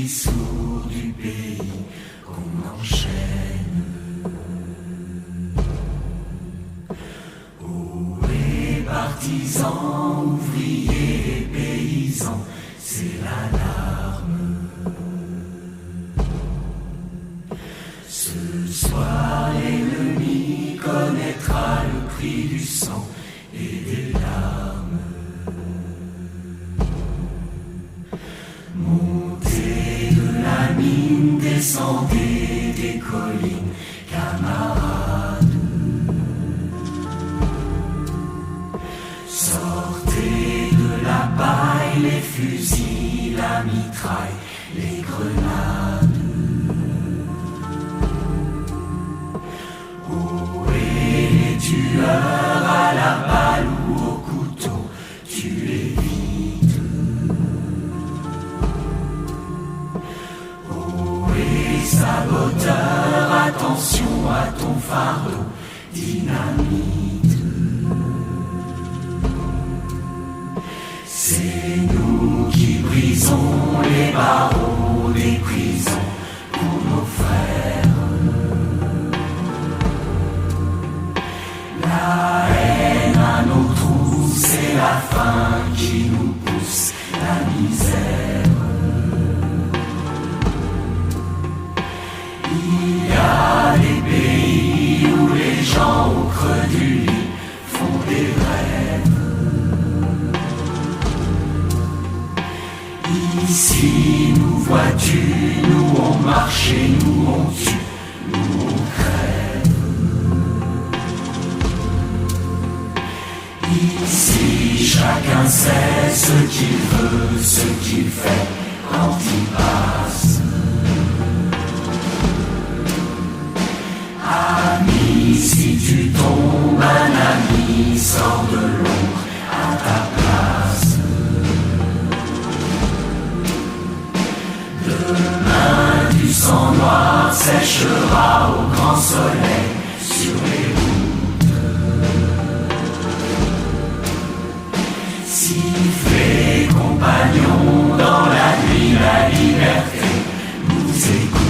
discours du pays qu'on enchaîne. Oh, les partisans, ouvriers et paysans, c'est l'alarme. Ce soir, l'ennemi connaîtra le prix du sang et des larmes. Montez de la mine, descendez des collines, camarades. Sortez de la paille, les fusils, la mitraille, les grenades. Oh, et les tueurs à la balle ou au couteau, tuez vite. Oh, et saboteur, attention à ton fardeau, dynamite. C'est nous qui brisons les barreaux des prisons pour nos frères. La haine à nos trous, c'est la faim qui nous pousse, la misère. Il y a des pays où les gens au creux du lit font des rêves. Ici, nous vois-tu, nous on marche et nous on tue, nous on crève. Ici, chacun sait ce qu'il veut, ce qu'il fait quand il passe. Ami, si tu tombes, un ami sort de l'ombre à ta place. Demain, du sang noir séchera au grand soleil sur les routes. Sifflez, compagnons, dans la nuit, la liberté nous écoute.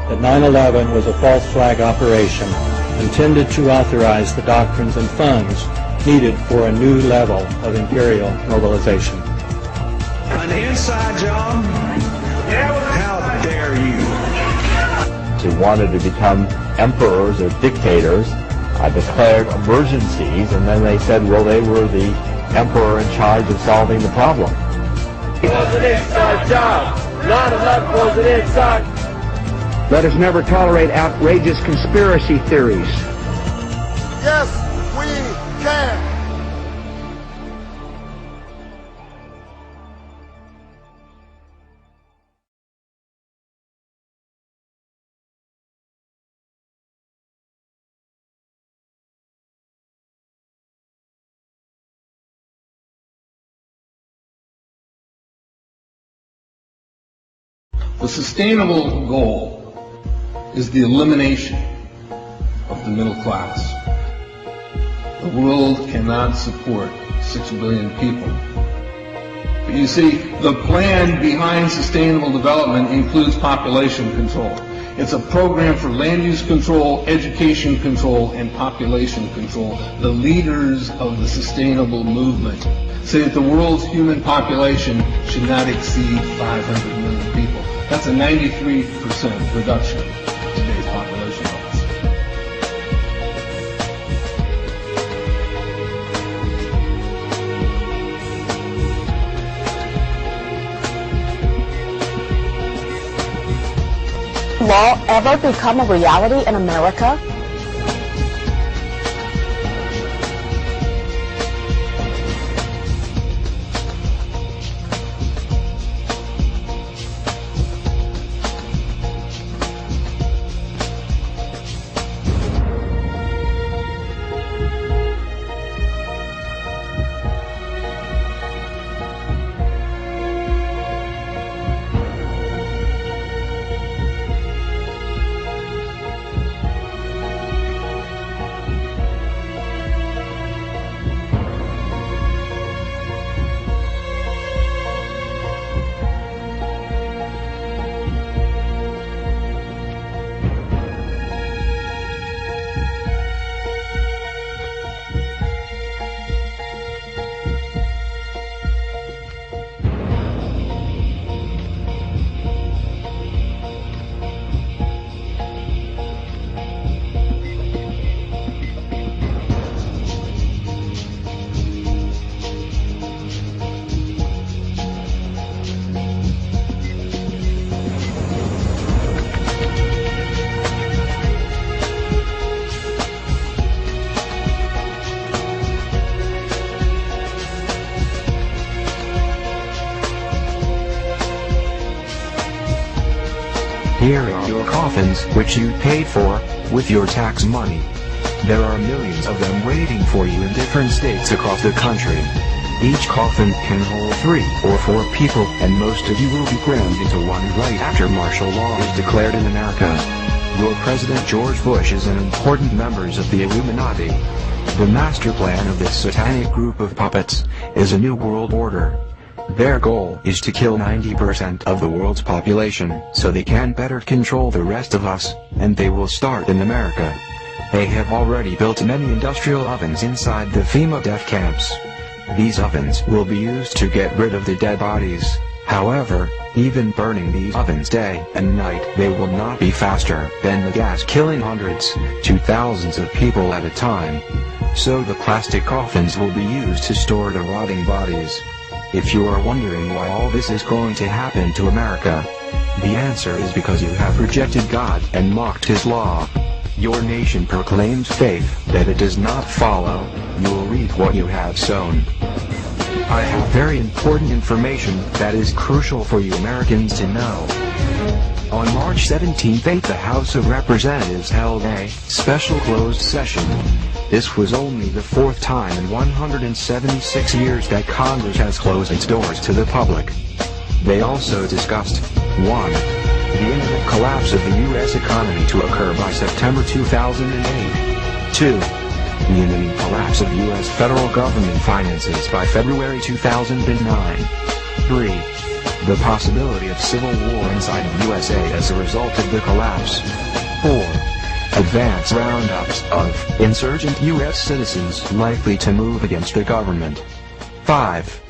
That 9/11 was a false flag operation intended to authorize the doctrines and funds needed for a new level of imperial mobilization. An inside job? How dare you? Who wanted to become emperors or dictators declared emergencies, and then they said, well, they were the emperor in charge of solving the problem. It was an inside job. 9/11 was an inside. Let us never tolerate outrageous conspiracy theories. Yes, we can. The sustainable goal is the elimination of the middle class. The world cannot support 6 billion people. But you see, the plan behind sustainable development includes population control. It's a program for land use control, education control, and population control. The leaders of the sustainable movement say that the world's human population should not exceed 500 million people. That's a 93% reduction in today's population levels. Law ever become a reality in America? Here are your coffins, which you paid for, with your tax money. There are millions of them waiting for you in different states across the country. Each coffin can hold 3 or 4 people, and most of you will be crammed into one right after martial law is declared in America. Your President George Bush is an important member of the Illuminati. The master plan of this satanic group of puppets is a new world order. Their goal is to kill 90% of the world's population, so they can better control the rest of us, and they will start in America. They have already built many industrial ovens inside the FEMA death camps. These ovens will be used to get rid of the dead bodies. However, even burning these ovens day and night, they will not be faster than the gas killing hundreds to thousands of people at a time. So the plastic coffins will be used to store the rotting bodies. If you are wondering why all this is going to happen to America, the answer is because you have rejected God and mocked His law. Your nation proclaims faith that it does not follow. You will reap what you have sown. I have very important information that is crucial for you Americans to know. On March 17th, the House of Representatives held a special closed session. This was only the 4th time in 176 years that Congress has closed its doors to the public. They also discussed 1. The imminent collapse of the U.S. economy to occur by September 2008. 2. The imminent collapse of U.S. federal government finances by February 2009. 3. The possibility of civil war inside the USA as a result of the collapse. 4. Advance roundups of insurgent U.S. citizens likely to move against the government. 5.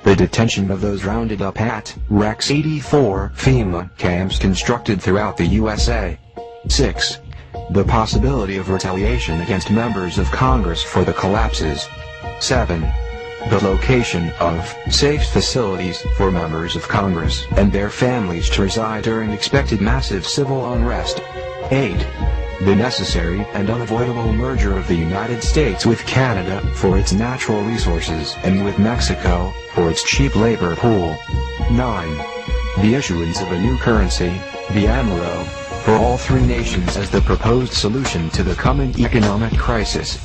The detention of those rounded up at Rex 84 FEMA camps constructed throughout the USA. 6. The possibility of retaliation against members of Congress for the collapses. 7. The location of safe facilities for members of Congress and their families to reside during expected massive civil unrest. 8. The necessary and unavoidable merger of the United States with Canada for its natural resources and with Mexico for its cheap labor pool. 9. The issuance of a new currency, the AMRO, for all 3 nations as the proposed solution to the coming economic crisis.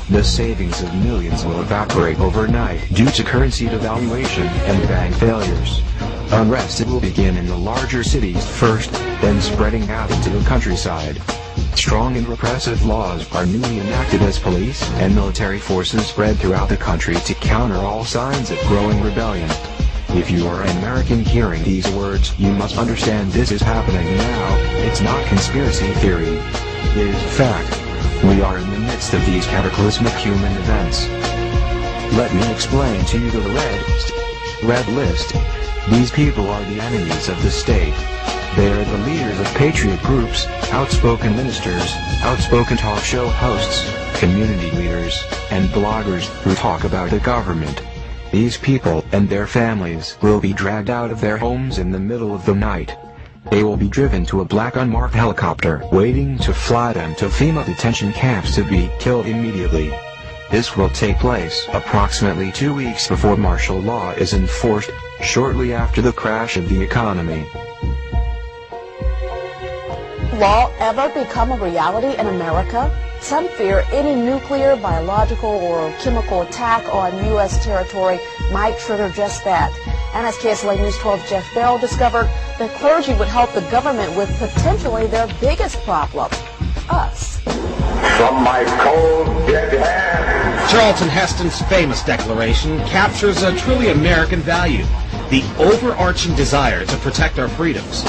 The savings of millions will evaporate overnight due to currency devaluation and bank failures. Unrest will begin in the larger cities first, then spreading out into the countryside. Strong and repressive laws are newly enacted as police and military forces spread throughout the country to counter all signs of growing rebellion. If you are an American hearing these words, you must understand this is happening now. It's not conspiracy theory. It is fact. We are in the midst of these cataclysmic human events. Let me explain to you the red list. These people are the enemies of the state. They are the leaders of patriot groups, outspoken ministers, outspoken talk show hosts, community leaders, and bloggers who talk about the government. These people and their families will be dragged out of their homes in the middle of the night. They will be driven to a black unmarked helicopter waiting to fly them to FEMA detention camps to be killed immediately. This will take place approximately 2 weeks before martial law is enforced, shortly after the crash of the economy. Law ever become a reality in America? Some fear any nuclear, biological, or chemical attack on U.S. territory might trigger just that. And as KSLA News 12's Jeff Barrow discovered, the clergy would help the government with potentially their biggest problem, us. From my cold, dead hand. Charlton Heston's famous declaration captures a truly American value, the overarching desire to protect our freedoms.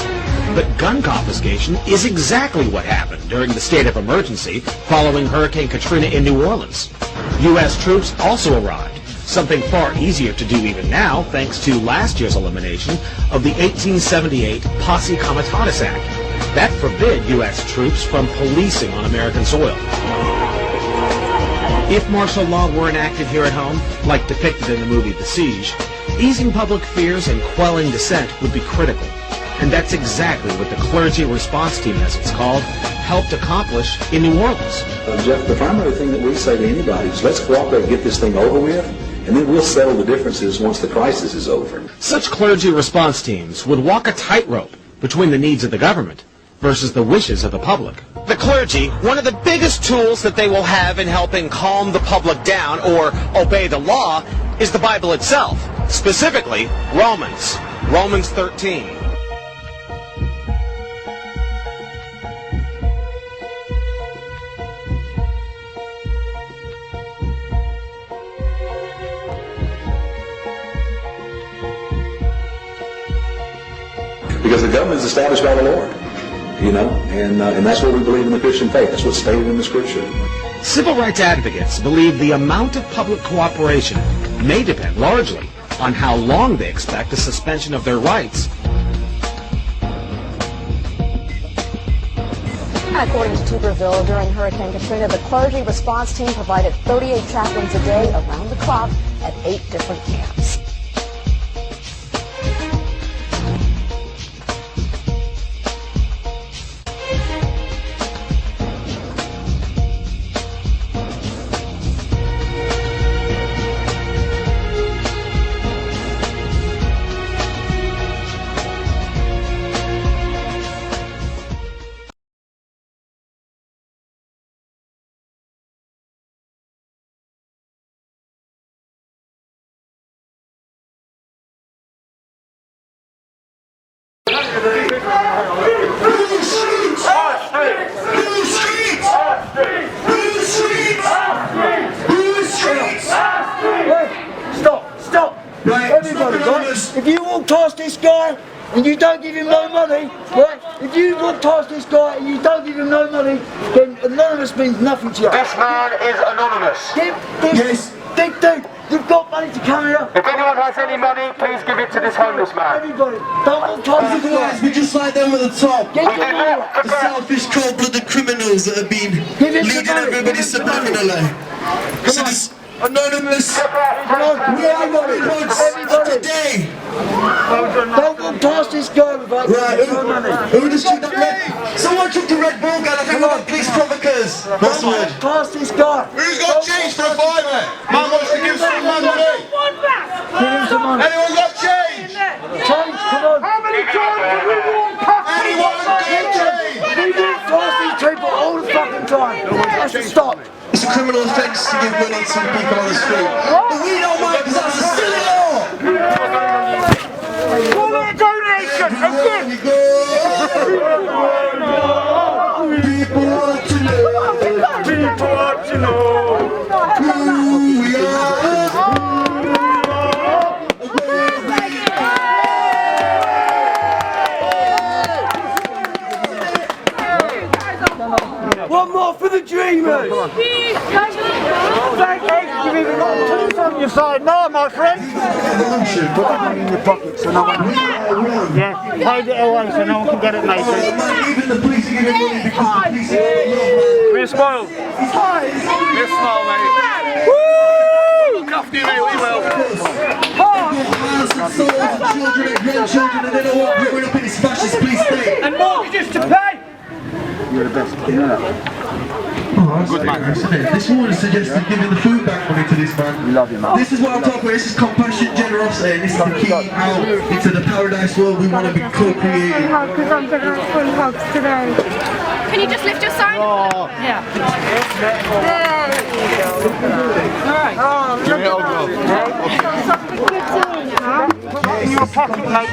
But gun confiscation is exactly what happened during the state of emergency following Hurricane Katrina in New Orleans. U.S. troops also arrived, something far easier to do even now thanks to last year's elimination of the 1878 Posse Comitatus Act. That forbid U.S. troops from policing on American soil. If martial law were enacted here at home, like depicted in the movie The Siege, easing public fears and quelling dissent would be critical. And that's exactly what the Clergy Response Team, as it's called, helped accomplish in New Orleans. Jeff, the primary thing that we say to anybody is let's cooperate and get this thing over with, and then we'll settle the differences once the crisis is over. Such clergy response teams would walk a tightrope between the needs of the government versus the wishes of the public. The clergy, one of the biggest tools that they will have in helping calm the public down or obey the law is the Bible itself, specifically Romans 13. Because the government is established by the Lord, and that's what we believe in the Christian faith. That's what's stated in the Scripture. Civil rights advocates believe the amount of public cooperation may depend largely on how long they expect a suspension of their rights. According to Tuberville, during Hurricane Katrina, the clergy response team provided 38 chaplains a day around the clock at 8 different camps. Stop! Right, everybody, right? If you walk past this guy and you don't give him no money, right? If you walk past this guy and you don't give him no money, then anonymous means nothing to you. This man is anonymous. Yes. Big dude, you've got money to come here. If anyone has any money, please give it to this homeless man. Everybody, don't walk past this guy. We just like them at the top. Get the money. The selfish, cold-blooded criminals that have been leading everybody subliminally. So this anonymous, we ain't got it. Today. Don't walk past this guy without no money. Who just took the red? Someone took the Red Bull gun. I think we've got police provocateurs. That's Don't walk past this guy. Who's got change for a fiver? Man wants to give some money. Give him some money. Anyone got change? Change, come on. How many times have we walked past anyone got change? We walk past these people all the fucking time. That's to stop. It's a criminal offence to give money to people on the street. But we don't mind because that's a silly law. Call it a donation, a gift. People want to know. People want to know who we are. for the dreamers! Thank you, you've even got tooth on your side now, my friend! Put that money in your pocket so no one... Yeah, hide it away so no one can get it, mate. Even the police are giving money because the police are Be a smile. Be a smile, mate. Woo! Look after you, mate, we will. children and grandchildren, and they don't want growing up in this fascist police state. And mortgages to pay! You're the best. Yeah. Oh, good man. This woman suggested giving the food bank money to this man. We love you, man. This is what I'm talking about. This is compassion, generosity. This is the key out into the paradise world we want to be co-creating. Because I'm going to have full hugs today. Can you just lift your sign? Oh. Yeah. Alright. Oh, look at that. Put that in your pocket, mate.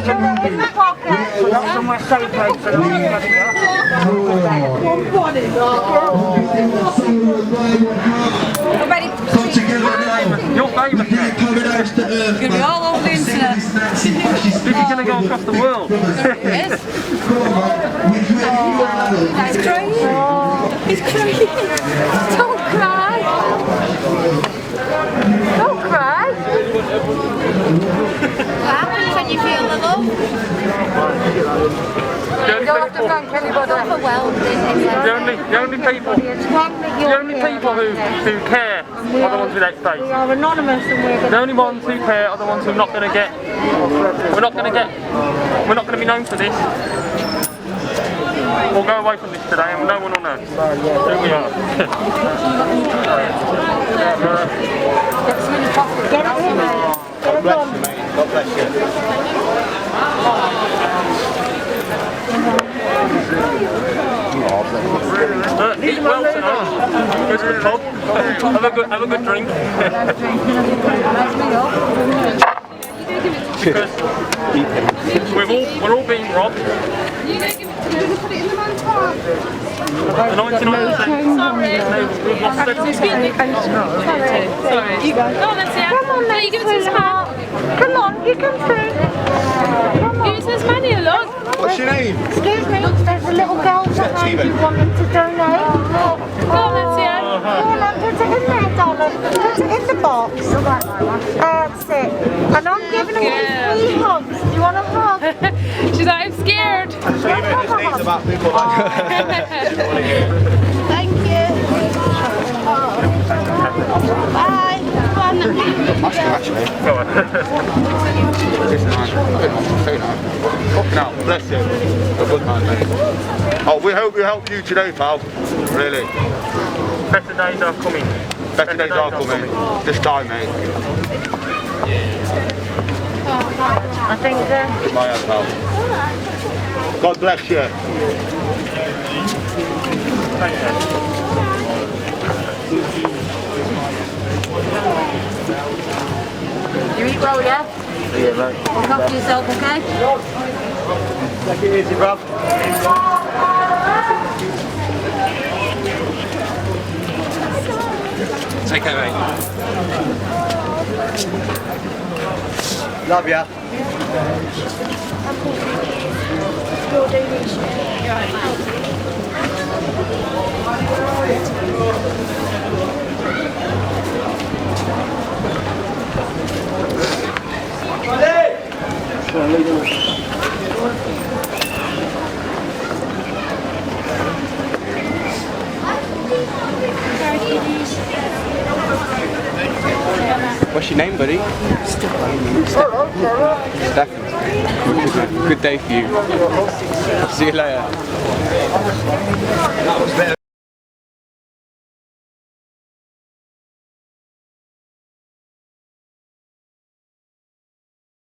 In the pocket. Put that somewhere safe, mate. So don't get it. Come together now. Your favourite. We're paradise to earth. It's going to be all over the internet. This is going to go across the world. It is. He's crying. He's crying. Don't cry. Don't cry. What happens when you feel the love? You don't have to thank anybody. The only people who care are the ones without space. We are anonymous and we're The only ones who care are the ones who are not going to get. We're not going to be known for this. We'll go away from this today and no one will know who we are. God bless you, mate. God bless you. Eat well tonight. Go to the pub. Have a good drink. Because we're all being robbed. Put it in the man's heart. The 99%. Sorry. We've lost Excuse me. Sorry. You go. Come on, let's see. Come on, let's give it to this man. Come on, you can through. Give it to this man here, look. What's your name? Excuse me, there's a little girl behind you want them to donate. Go on, let's see. Go on, put it in there, darling. Put it in the box. That's it. And I'm giving away 3 hugs. Do you want a hug? She's like, I'm scared. It's about people like Thank you. Bye. Actually. Go on. Fucking hell, bless you. A good man, mate. Oh, we hope we help you today, pal. Really. Better days are coming. Better days are coming. This time, mate. I think so. My own pal. God bless you. Thank you. You eat well, yeah? Yeah, mate. Look after yourself, okay? Take it easy, bruv. Take care, mate. Love ya. What's your name, buddy? Stefan. Good day for you. See you later. That was better